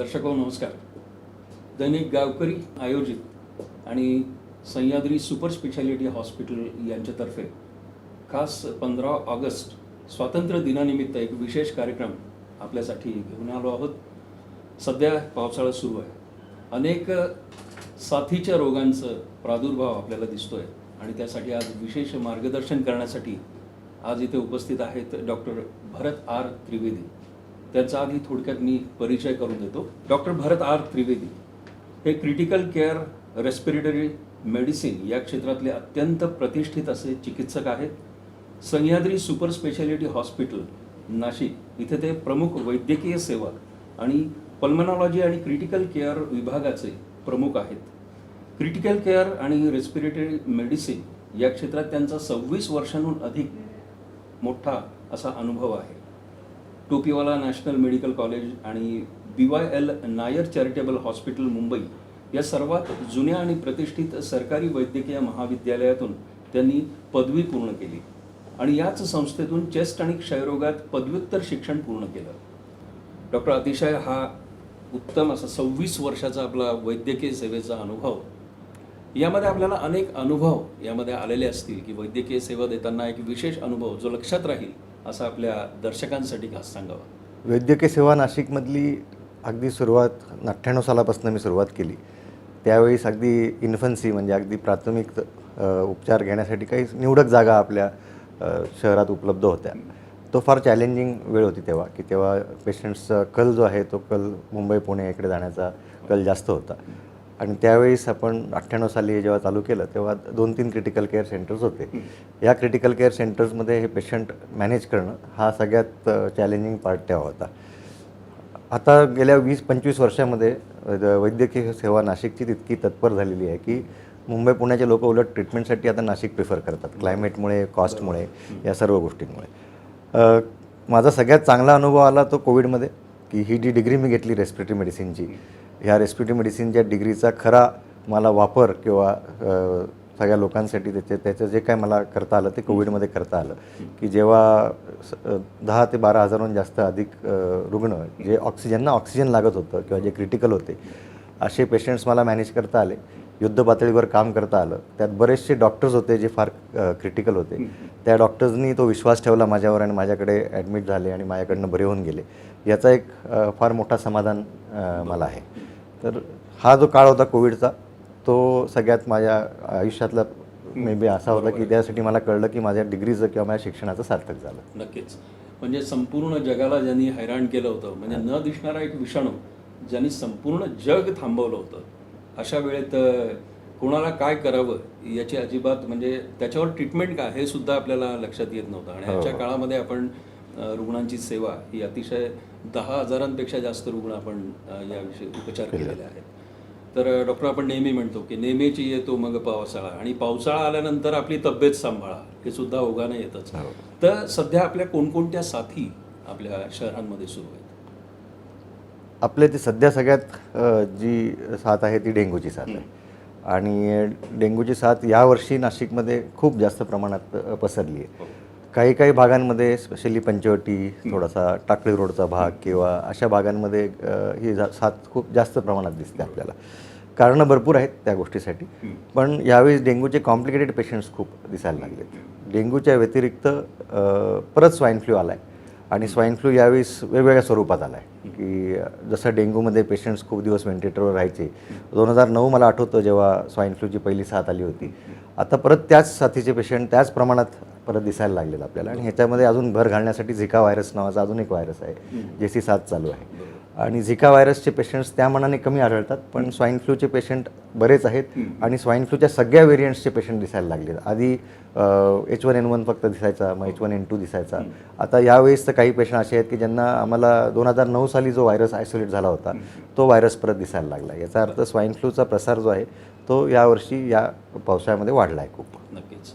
दर्शको नमस्कार. दैनिक गावकरी आयोजित आणि सह्याद्री सुपर स्पेशालिटी हॉस्पिटल यांच्यातर्फे खास 15 ऑगस्ट स्वातंत्र्य दिनानिमित्त एक विशेष कार्यक्रम आपल्यासाठी घेऊन आलो आहोत. सध्या पावसाळा सुरू आहे. अनेक साथीच्या रोगांचा प्रादुर्भाव आपल्याला दिसतोय आणि त्यासाठी आज विशेष मार्गदर्शन करण्यासाठी आज इथे उपस्थित आहेत डॉक्टर भरत आर त्रिवेदी. त्यांचा आधी थोडक्यात मी परिचय करून देतो. डॉक्टर भरत आर त्रिवेदी हे क्रिटिकल केअर रेस्पिरेटरी मेडिसिन या क्षेत्रातले अत्यंत प्रतिष्ठित असे चिकित्सक आहेत. Sahyadri super speciality hospital Nashik इथे ते प्रमुख वैद्यकीय सेवा आणि पल्मनॉलॉजी आणि क्रिटिकल केअर विभागाचे प्रमुख आहेत. क्रिटिकल केअर आणि रेस्पिरेटरी मेडिसिन या क्षेत्रात त्यांचा 26 वर्षांहून अधिक मोठा असा अनुभव आहे. टोपीवाला नॅशनल मेडिकल कॉलेज आणि BYL Nair charitable hospital Mumbai या सर्वात जुन्या आणि प्रतिष्ठित सरकारी वैद्यकीय महाविद्यालयातून त्यांनी पदवी पूर्ण केली आणि याच संस्थेतून चेस्ट आणि क्षयरोगात पदव्युत्तर शिक्षण पूर्ण केलं. डॉक्टर अतिशय हा उत्तम असा 26 वर्षाचा आपला वैद्यकीय सेवेचा अनुभव. यामध्ये आपल्याला अनेक अनुभव यामध्ये आलेले असतील की वैद्यकीय सेवा देताना एक विशेष अनुभव जो लक्षात राहील असं आपल्या दर्शकांसाठी खास सांगावा. वैद्यकीय सेवा नाशिकमधली अगदी सुरुवात 98 सालापासून मी सुरुवात केली. त्यावेळेस अगदी इन्फन्सी म्हणजे अगदी प्राथमिक उपचार घेण्यासाठी काही निवडक जागा आपल्या शहरात उपलब्ध होत्या. तो फार चॅलेंजिंग वेळ होती तेव्हा, की तेव्हा पेशंट्सचा कल जो आहे तो कल मुंबई पुणे इकडे जाण्याचा कल जास्त होता. आणि त्यावेळेस आपण 98 साली जेव्हा चालू केलं तेव्हा 2-3 क्रिटिकल केअर सेंटर्स होते. या क्रिटिकल केअर सेंटर्समध्ये हे पेशंट मॅनेज करणं हा सगळ्यात चॅलेंजिंग पार्ट तेव्हा होता. आता गेल्या 20-25 वर्षामध्ये वैद्यकीय सेवा नाशिकची तितकी तत्पर झालेली आहे की मुंबई पुण्याचे लोक उलट ट्रीटमेंटसाठी आता नाशिक प्रिफर करतात. क्लायमेटमुळे, कॉस्टमुळे, या सर्व गोष्टींमुळे. माझा सगळ्यात चांगला अनुभव आला तो कोविडमध्ये, की ही जी डिग्री मी घेतली रेस्पिरेटरी मेडिसिनची, ह्या रेस्पिरेटरी मेडिसिनच्या डिग्रीचा खरा मला वापर किंवा सगळ्या लोकांसाठी त्याचं जे काय मला करता आलं ते कोविडमध्ये करता आलं. की जेव्हा 10 ते 12 हजाराहून जास्त अधिक रुग्ण जे ज्यांना ऑक्सिजन लागत होतं किंवा जे क्रिटिकल होते असे पेशंट्स मला मॅनेज करता आले. युद्ध पातळीवर काम करता आलं. त्यात बरेचसे डॉक्टर्स होते जे फार क्रिटिकल होते. त्या डॉक्टर्सनी तो विश्वास ठेवला माझ्यावर आणि माझ्याकडे ॲडमिट झाले आणि माझ्याकडनं बरे होऊन गेले. याचा एक फार मोठा समाधान मला आहे. तर हा जो काळ होता कोविडचा तो सगळ्यात माझ्या आयुष्यातला मे बी असा होता की त्यासाठी मला कळलं की माझ्या डिग्रीचं किंवा माझ्या शिक्षणाचं सार्थक झालं. नक्कीच. म्हणजे संपूर्ण जगाला ज्यांनी हैराण केलं होतं, म्हणजे न दिसणारा एक विषाणू ज्यांनी संपूर्ण जग थांबवलं होतं, अशा वेळेत कोणाला काय करावं याची अजिबात म्हणजे त्याच्यावर ट्रीटमेंट काय हे सुद्धा आपल्याला लक्षात येत नव्हतं. आणि ह्याच्या काळामध्ये आपण रुग्णांची सेवा ही अतिशय 10 हजारांपेक्षा जास्त रुग्ण आपण याविषयी उपचार केलेले आहेत. तर डॉक्टर आपण नेहमी म्हणतो की नेहमीची येतो मग पावसाळा, आणि पावसाळा आल्यानंतर आपली तब्येत सांभाळा हे सुद्धा ओघानं येतच. तर सध्या आपल्या कोणकोणत्या साथी आपल्या शहरांमध्ये सुरू आहेत? आपल्या ती सध्या सगळ्यात जी साथ आहे ती डेंग्यूची साथ आहे. आणि डेंग्यूची साथ यावर्षी नाशिकमध्ये खूप जास्त प्रमाणात पसरली आहे. काही भागांमध्ये स्पेशली पंचवटी, थोडासा टाकळी रोडचा भाग किंवा अशा भागांमध्ये ही साथ खूप जास्त प्रमाणात दिसते आपल्याला. कारणं भरपूर आहेत त्या गोष्टीसाठी, पण यावेळी डेंग्यूचे कॉम्प्लिकेटेड पेशंट्स खूप दिसायला लागलेत. डेंग्यूच्या व्यतिरिक्त परत स्वाईन फ्लू आला आहे आणि स्वाईन फ्लू यावेळेस वेगवेगळ्या स्वरूपात आला आहे. की जसं डेंग्यूमध्ये पेशंट्स खूप दिवस व्हेंटिलेटरवर राहायचे. 2009 मला आठवतं जेव्हा स्वाईन फ्लूची पहिली साथ आली होती. आता परत त्याच साथीचे पेशंट त्याच प्रमाणात परत दिसायला लागलेत आपल्याला. आणि ह्याच्यामध्ये अजून भर घालण्यासाठी झिका व्हायरस नावाचा अजून एक व्हायरस आहे ज्याची साथ चालू आहे. आणि झिका व्हायरसचे पेशंट्स त्या मानाने कमी आढळतात, पण स्वाईन फ्लूचे पेशंट बरेच आहेत. आणि स्वाईन फ्लूच्या सगळ्या व्हेरियंट्सचे पेशंट दिसायला लागलेत. आधी H1N1 फक्त दिसायचा, मग H1N2 दिसायचा. आता यावेळेस तर काही पेशंट असे आहेत की ज्यांना आम्हाला 2009 साली जो व्हायरस आयसोलेट झाला होता तो व्हायरस परत दिसायला लागला. याचा अर्थ स्वाईन फ्लूचा प्रसार जो आहे तो यावर्षी या पावसाळ्यामध्ये वाढला आहे खूप. नक्कीच.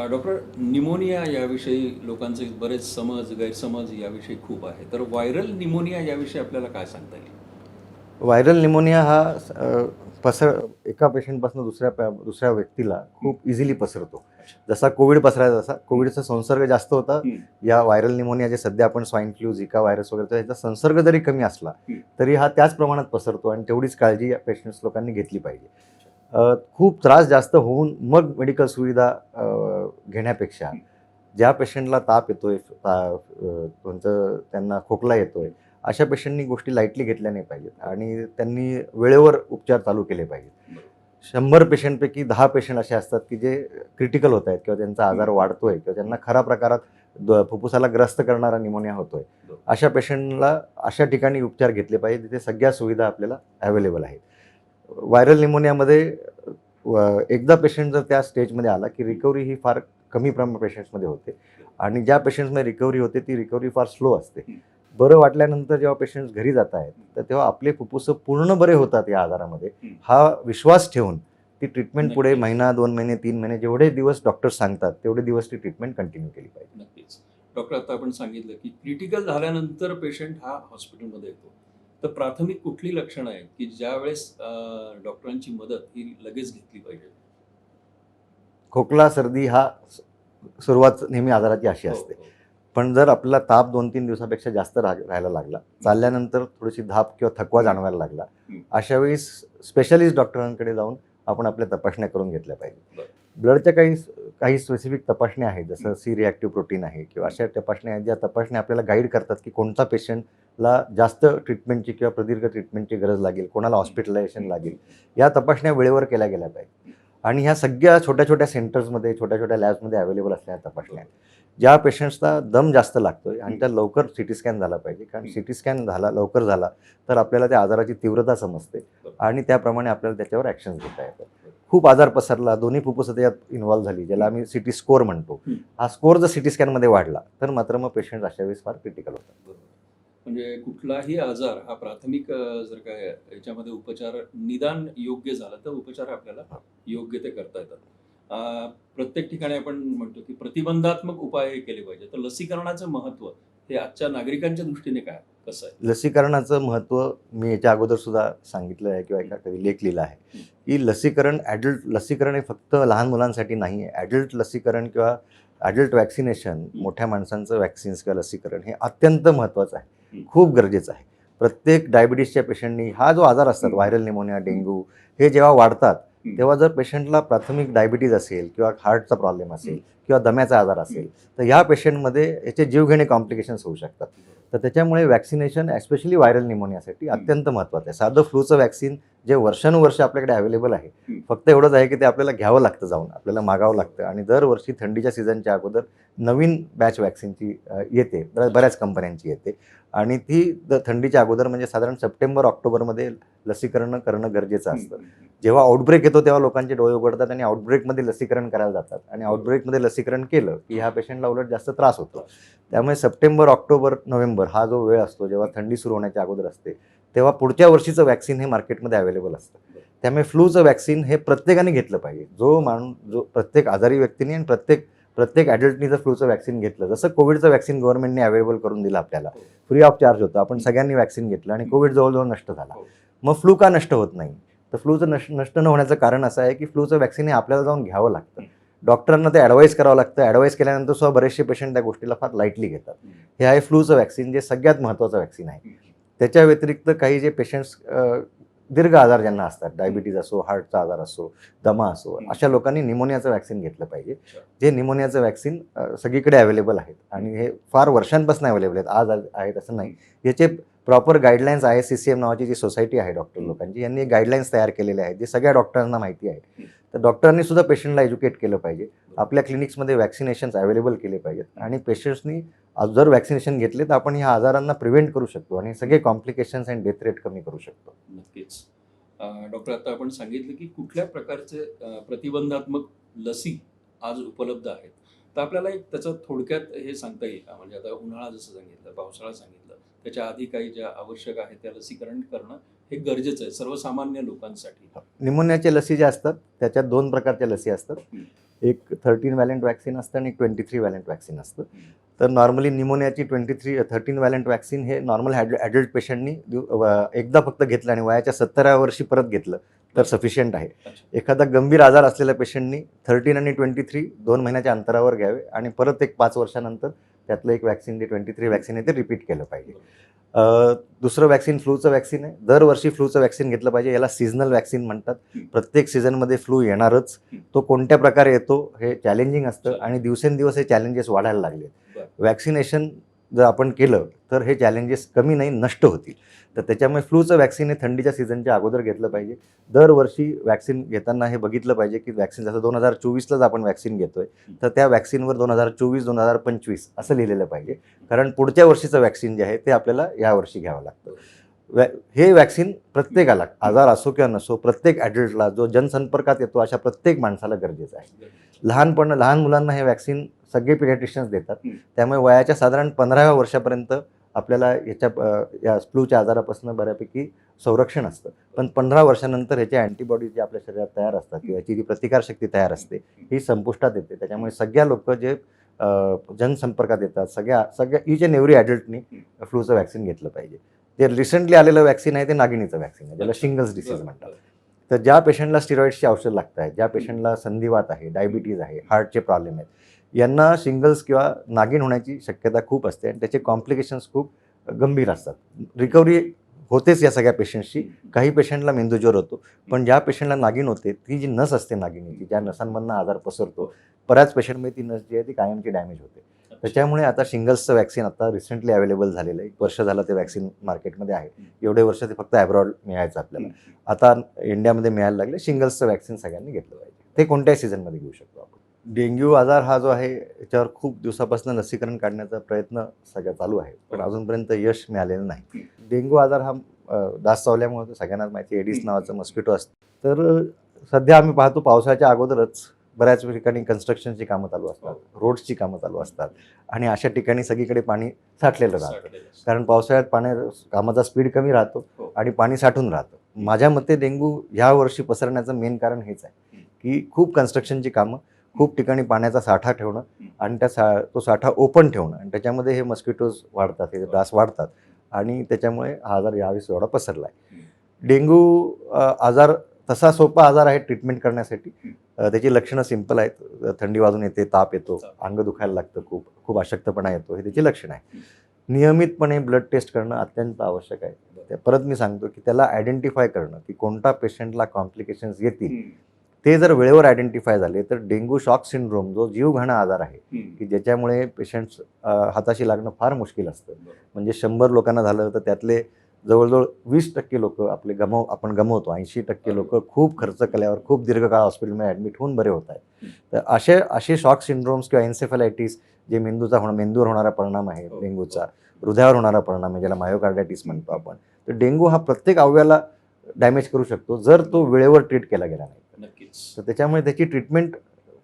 डॉक्टर, निमोनिया याविषयी लोकांचे बरेच गैरसमज याविषयी खूप आहे. तर व्हायरल निमोनिया याविषयी आपल्याला काय सांगता येईल? व्हायरल निमोनिया हा एका पेशंटपासून दुसऱ्या व्यक्तीला खूप इझिली पसरतो. जसा कोविड पसरायचा तसा कोविडचा संसर्ग जास्त होता. या व्हायरल निमोनिया जे सध्या आपण स्वाईन फ्लू, झिका व्हायरस वगैरे, तर याचा संसर्ग जरी कमी असला तरी हा त्याच प्रमाणात पसरतो आणि तेवढीच काळजी या पेशंट्स लोकांनी घेतली पाहिजे. खूप त्रास जास्त होऊन मग मेडिकल सुविधा घेण्यापेक्षा ज्या पेशंटला ताप येतोय, कोणतं त्यांना खोकला येतोय, अशा पेशंटनी गोष्टी लाईटली घेतल्या नाही पाहिजेत आणि त्यांनी वेळेवर उपचार चालू केले पाहिजेत. 100 पेशंटपैकी 10 पेशंट असे असतात की जे क्रिटिकल होत आहेत किंवा त्यांचा आजार वाढतोय किंवा त्यांना खऱ्या प्रकारात फुफ्फुसाला ग्रस्त करणारा निमोनिया होतोय. अशा पेशंटला अशा ठिकाणी उपचार घेतले पाहिजे तिथे सगळ्या सुविधा आपल्याला अवेलेबल आहेत. व्हायरल निमोनियामध्ये एकदा पेशंट जर त्या स्टेजमध्ये आला की रिकव्हरी ही फार कमी पेशंट्समध्ये होते आणि ज्या पेशंट्समध्ये रिकव्हरी होते ती रिकव्हरी फार स्लो असते. बरं वाटल्यानंतर जेव्हा पेशंट्स घरी जात आहेत तर तेव्हा आपले फुफ्फुस पूर्ण बरे होतात या आजारामध्ये हा विश्वास ठेवून ती ट्रीटमेंट पुढे महिना, 2 महिने, 3 महिने जेवढे दिवस डॉक्टर सांगतात तेवढे दिवस ती ट्रीटमेंट कंटिन्यू केली पाहिजे. नक्कीच. डॉक्टर, आता आपण सांगितलं की क्रिटिकल झाल्यानंतर पेशंट हा हॉस्पिटलमध्ये येतो, तर प्राथमिक कुठली लक्षणं आहेत की ज्या वेळेस डॉक्टरांची मदत ही लगेच घेतली पाहिजे? खोकला, सर्दी हा सुरुवात नेहमी आजाराची अशी असते. पण जर आपल्याला ताप 2-3 दिवसापेक्षा जास्त राहायला लागला, चालल्यानंतर थोडीशी धाप किंवा थकवा जाणवायला लागला, अशा वेळी स्पेशलिस्ट डॉक्टरांकडे जाऊन आपण आपल्या तपासण्या करून घेतल्या पाहिजे. ब्लडच्या काही स्पेसिफिक तपासण्या आहेत, जसं सी रिॲक्टिव्ह प्रोटीन आहे किंवा अशा तपासण्या आहेत ज्या तपासण्या आपल्याला गाईड करतात की कोणता पेशंटला जास्त ट्रीटमेंटची किंवा प्रदीर्घ ट्रीटमेंटची गरज लागेल, कोणाला हॉस्पिटलायझेशन लागेल. या तपासण्या वेळेवर केल्या गेल्या पाहिजे आणि ह्या सगळ्या छोट्या छोट्या सेंटर्समध्ये, छोट्या छोट्या लॅब्समध्ये अवेलेबल असलेल्या तपासण्या आहेत. ज्या पेशंट्सला दम जास्त लागतोय आणि त्या लवकर सिटी स्कॅन झाला पाहिजे, कारण सिटी स्कॅन लवकर झाला तर आपल्याला त्या आजाराची तीव्रता समजते आणि त्याप्रमाणे आपल्याला त्याच्यावर ॲक्शन्स घेता येतात. खूप आजार पसरला, दोन्ही फुफ्फुसं त्यात इन्व्हॉल्व्ह झाली, ज्याला आम्ही सिटी स्कोअर म्हणतो, हा स्कोअर जर सिटी स्कॅनमध्ये वाढला तर मात्र मग पेशंट अशा वेळेस फार क्रिटिकल होतात. म्हणजे कुठलाही आजार हा प्राथमिक जर काय याच्यामध्ये उपचार निदान योग्य झाला तर उपचार आपल्याला योग्य ते करता येतात. प्रत्येक ठिकाणी आपण म्हणतो की प्रतिबंधात्मक उपाय केले पाहिजे, तर लसीकरणाचं महत्त्व हे आजच्या नागरिकांच्या दृष्टीने काय कसं आहे? लसीकरणाचं महत्त्व मी याच्या अगोदर सुद्धा सांगितलं आहे किंवा एका कधी लेख लिहिला आहे की ॲडल्ट लसीकरण हे फक्त लहान मुलांसाठी नाही आहे. ॲडल्ट लसीकरण किंवा ॲडल्ट वॅक्सिनेशन, मोठ्या माणसांचं वॅक्सिन्स किंवा लसीकरण हे अत्यंत महत्त्वाचं आहे, खूप गरजेचं आहे. प्रत्येक डायबिटीसच्या पेशंटनी हा जो आजार असतात, व्हायरल निमोनिया, डेंग्यू, हे जेव्हा वाढतात तेव्हा जर पेशंटला प्राथमिक डायबिटीज असेल किंवा हार्टचा प्रॉब्लेम असेल किंवा दम्याचा आजार असेल तर ह्या पेशंटमध्ये याचे जीवघेणे कॉम्प्लिकेशन्स होऊ शकतात. तर त्याच्यामुळे वॅक्सिनेशन एस्पेशली व्हायरल निमोनियासाठी अत्यंत महत्त्वाचं आहे. साधं फ्लूचं वॅक्सिन जे वर्षानुवर्ष आपल्याकडे अवेलेबल आहे, फक्त एवढंच आहे की ते आपल्याला घ्यावं लागतं, जाऊन आपल्याला मागावं लागतं आणि दरवर्षी थंडीच्या सीझनच्या अगोदर नवीन बॅच वॅक्सिनची येते, बऱ्याच कंपन्यांची येते आणि ती थंडीच्या अगोदर म्हणजे साधारण सप्टेंबर-ऑक्टोबरमध्ये लसीकरण करणं गरजेचं असतं. जेव्हा आउटब्रेक येतो तेव्हा लोकांचे डोळे उघडतात आणि आउटब्रेकमध्ये लसीकरण करायला जातात आणि आउटब्रेकमध्ये लसीकरण केलं की ह्या पेशंटला उलट जास्त त्रास होतो. त्यामुळे सप्टेंबर, ऑक्टोबर, नोव्हेंबर हा जो वेळ असतो जेव्हा थंडी सुरू होण्याच्या अगोदर असते तेव्हा पुढच्या वर्षीचं वॅक्सिन हे मार्केटमध्ये अवेलेबल असतं. त्यामुळे फ्लूचं वॅक्सिन हे प्रत्येकाने घेतलं पाहिजे. जो प्रत्येक आजारी व्यक्तीने आणि प्रत्येक ॲडल्टनी जर फ्लूचं वॅक्सिन घेतलं, जसं कोविडचं वॅक्सिन गव्हर्नमेंटने अवेलेबल करून दिलं आपल्याला, फ्री ऑफ चार्ज होतं, आपण सगळ्यांनी वॅक्सिन घेतलं आणि कोविड जवळजवळ नष्ट झाला. मग फ्लू का नष्ट होत नाही? तर फ्लूचं नष्ट न होण्याचं कारण असं आहे की फ्लूचं वॅक्सिन हे आपल्याला जाऊन घ्यावं लागतं, डॉक्टरांना ते ॲडवाईस करावं लागतं. ॲडवाईस केल्यानंतर सुद्धा बरेचसे पेशंट त्या गोष्टीला फार लाईटली घेतात. हे आहे फ्लूचं वॅक्सिन, जे सगळ्यात महत्त्वाचं वॅक्सिन आहे. त्याच्या व्यतिरिक्त काही जे पेशंट्स दीर्घ आजार ज्यांना असतात, डायबिटीज असो, हार्टचा आजार असो, दमा असो, अशा लोकांनी निमोनियाचं वॅक्सिन घेतलं पाहिजे. जे निमोनियाचं वॅक्सिन सगळीकडे अवेलेबल आहेत आणि हे फार वर्षांपासून अवेलेबल आहेत, आज आहेत असं नाही. याचे प्रॉपर गाईडलाईन्स ISCCM नावाची जी सोसायटी आहे डॉक्टर लोकांची, यांनी गाईडलाईन्स तयार केलेले आहेत जे सगळ्या डॉक्टरांना माहिती आहे. तर डॉक्टरांनी सुद्धा पेशंटला एज्युकेट केलं पाहिजे, आपल्या क्लिनिक्समध्ये वॅक्सिनेशन्स अवेलेबल केले पाहिजेत आणि पेशंट्सनी जर वॅक्सिनेशन घेतले तर आपण ह्या आजारांना प्रिव्हेंट करू शकतो आणि सगळे कॉम्प्लिकेशन्स आणि डेथ रेट कमी करू शकतो. नक्कीच. डॉक्टर, आता आपण सांगितलं की कुठल्या प्रकारचे प्रतिबंधात्मक लसी आज उपलब्ध आहेत, तर आपल्याला एक त्याचं थोडक्यात हे सांगता येईल का? म्हणजे आता उन्हाळा जसं सांगितलं, पावसाळा सांगितलं, त्याच्या आधी काही ज्या आवश्यक आहे त्या लसीकरण करणं हे गरजेचं आहे सर्वसामान्य लोकांसाठी. निमोनियाच्या लसी ज्या असतात त्याच्यात 2 प्रकारच्या लसी असतात. एक 13 व्हॅलेंट वॅक्सिन असतं आणि 23 व्हॅलेंट वॅक्सिन असतं. तर नॉर्मली निमोनियाची 13 व्हॅलेंट वॅक्सिन हे नॉर्मल ॲडल्ट पेशंटनी एकदा फक्त घेतलं आणि वयाच्या 70व्या वर्षी परत घेतलं तर सफिशियंट आहे. अच्छा. एखादा गंभीर आजार असलेल्या पेशंटनी 13 आणि 23 2 महिन्याच्या अंतरावर घ्यावे आणि परत एक 5 वर्षानंतर त्यातलं एक वॅक्सिन जे 23 वॅक्सिन आहे ते रिपीट केलं पाहिजे. दुसरं वॅक्सिन फ्लूचं वॅक्सिन आहे. दरवर्षी फ्लूचं वॅक्सिन घेतलं पाहिजे. याला सीझनल वॅक्सिन म्हणतात. प्रत्येक सीझनमध्ये फ्लू येणारच. तो कोणत्या प्रकारे येतो हे चॅलेंजिंग असतं आणि दिवसेंदिवस हे चॅलेंजेस वाढायला लागले. वॅक्सिनेशन जर आपण केलं तर हे चॅलेंजेस कमी नाही नष्ट होतील. तर त्याच्यामुळे फ्लूचं वॅक्सिन हे थंडीच्या सीझनच्या अगोदर घेतलं पाहिजे. दरवर्षी वॅक्सिन घेताना हे बघितलं पाहिजे की वॅक्सिन जसं 2024लाच आपण वॅक्सिन घेतोय तर त्या वॅक्सिनवर 2024-2025 असं लिहिलेलं पाहिजे. कारण पुढच्या वर्षीचं वॅक्सिन जे आहे ते आपल्याला यावर्षी घ्यावं लागतं. हे वॅक्सिन प्रत्येकाला आजार असो किंवा नसो प्रत्येक ॲडल्टला जो जनसंपर्कात येतो अशा प्रत्येक माणसाला गरजेचं आहे. लहान मुलांना हे वॅक्सिन सगळे पिडियाट्रिशियन्स देतात. त्यामुळे वयाच्या साधारण 15व्या वर्षापर्यंत आपल्याला या फ्लूच्या आजारापासून बऱ्यापैकी संरक्षण असतं. पण 15 वर्षानंतर ह्याचे अँटीबॉडीज जे आपल्या शरीरात तयार असतात किंवा याची जी प्रतिकारशक्ती तयार असते ही संपुष्टात येते. त्याच्यामुळे सगळ्या लोक जे जनसंपर्कात येतात सगळ्या इच अँड एव्हरी ॲडल्टनी फ्लूचं वॅक्सिन घेतलं पाहिजे. जे रिसेंटली आलेलं वॅक्सिन आहे ते नागिणीचं वॅक्सिन आहे ज्याला शिंगल्स डिसीज म्हणतात. तर ज्या पेशंटला स्टिरॉइड्सची औषध लागत आहेत, ज्या पेशंटला संधिवात आहे, डायबिटीज आहे, हार्टचे प्रॉब्लेम आहेत, यांना शिंगल्स किंवा नागिण होण्याची शक्यता खूप असते आणि त्याचे कॉम्प्लिकेशन्स खूप गंभीर असतात. रिकव्हरी होतेच या सगळ्या पेशंट्सची. काही पेशंटला मेंदूज्वर होतो, पण ज्या पेशंटला नागिण होते ती जी नस असते नागिणीची ज्या नसांमधनं आजार पसरतो बऱ्याच पेशंटमध्ये ती नस जी आहे ती कायमची डॅमेज होते. त्याच्यामुळे आता शिंगल्सचं वॅक्सिन आता रिसेंटली अवेलेबल झालेलं आहे. 1 वर्ष झालं ते वॅक्सिन मार्केटमध्ये आहे. एवढे वर्ष ते फक्त ॲब्रॉड मिळायचं आपल्याला. आता इंडियामध्ये मिळायला लागले. शिंगल्सचं वॅक्सिन सगळ्यांनी घेतलं पाहिजे. ते कोणत्याही सीझनमध्ये घेऊ शकतो आपण. डेंग्यू आजार हा जो आहे याच्यावर खूप दिवसापासून लसीकरण काढण्याचा प्रयत्न सगळ्या चालू आहे, पण अजूनपर्यंत यश मिळालेलं नाही. डेंग्यू आजार हा डास चावल्यामुळे सगळ्यांनाच माहिती एडिस नावाचं मस्किटो असतं. तर सध्या आम्ही पाहतो पावसाच्या अगोदरच बऱ्याच ठिकाणी कन्स्ट्रक्शनची कामं चालू असतात, रोड्सची कामं चालू असतात आणि अशा ठिकाणी सगळीकडे पाणी साठलेलं राहतं. कारण पावसाळ्यात कामाचा स्पीड कमी राहतो आणि पाणी साठून राहतं. माझ्या मते डेंग्यू ह्या वर्षी पसरण्याचं मेन कारण हेच आहे की खूप कन्स्ट्रक्शनची कामं, खूप ठिकाणी पाण्याचा साठा ठेवणं आणि तो साठा ओपन ठेवणं आणि त्याच्यामध्ये हे मस्किटोज वाढतात, हे डास वाढतात आणि त्याच्यामुळे हा आजार यावेळेस एवढा पसरला आहे. डेंग्यू आजार तसा सोपा आजार आहे ट्रीटमेंट करण्यासाठी. त्याची लक्षणं सिंपल आहेत. थंडी वाजून येते, ताप येतो, अंग दुखायला लागतं, खूप अशक्तपणा येतो, हे त्याची लक्षणं आहे. नियमितपणे ब्लड टेस्ट करणं अत्यंत आवश्यक आहे. परत मी सांगतो की त्याला आयडेंटिफाय करणं की कोणता पेशंटला कॉम्प्लिकेशन्स येतील ते जर वेळेवर आयडेंटिफाय झाले तर डेंग्यू शॉक सिंड्रोम जो जीवघेणा आजार आहे की ज्याच्यामुळे पेशंट्स हाताशी लागणं फार मुश्किल असतं. म्हणजे 100 लोकांना झालं तर त्यातले जवळजवळ 20% लोक आपण गमवतो. 80% लोक खूप खर्च केल्यावर खूप दीर्घकाळ हॉस्पिटलमध्ये ॲडमिट होऊन बरे होत आहेत. तर असे शॉक सिंड्रोम्स किंवा एन्सेफलायटिस जे मेंदूवर होणारा परिणाम आहे डेंग्यूचा, हृदयावर होणारा परिणाम आहे ज्याला मायोकार्डायटिस म्हणतो आपण. तर डेंग्यू हा प्रत्येक अवयवाला डॅमेज करू शकतो जर तो वेळेवर ट्रीट केला गेला नाही. तर त्याच्यामुळे त्याची ट्रीटमेंट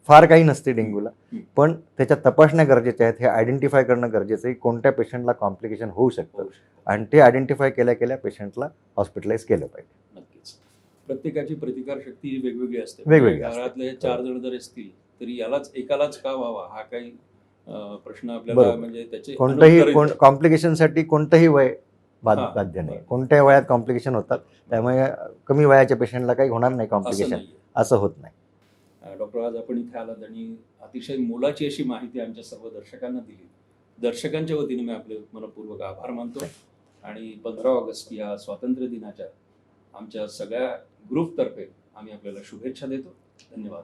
फार काही नसते डेंग्यूला, पण त्याच्या तपासण्या गरजेच्या आहेत. हे आयडेंटिफाय करणं गरजेचं आहे कोणत्या पेशंटला कॉम्प्लिकेशन होऊ शकतं आणि ते आयडेंटिफाय केल्या पेशंटला हॉस्पिटलाइज केलं पाहिजे. नक्कीच. प्रत्येकाची प्रतिकारशक्ती वेगवेगळी असते. वेगवेगळी असते. घरातले 4 जण जर असतील तरी एकालाच का व्हावा हा काही प्रश्न आपल्याला म्हणजे त्याचे कोणतंही कॉम्प्लिकेशनसाठी कोणतंही वय बाध्य नाही. कोणत्याही वयात कॉम्प्लिकेशन होतात. त्यामुळे कमी वयाच्या पेशंटला काही होणार नाही कॉम्प्लिकेशन, असं होत नाही. डॉक्टर, आज आपण इथे आलात आणि अतिशय मोलाची अशी माहिती आमच्या सर्व दर्शकांना दिली. दर्शकांच्या वतीने मी आपले मनपूर्वक आभार मानतो आणि 15 ऑगस्ट या स्वातंत्र्य दिनाच्या आमच्या सगळ्या ग्रुपतर्फे आम्ही आपल्याला शुभेच्छा देतो. धन्यवाद.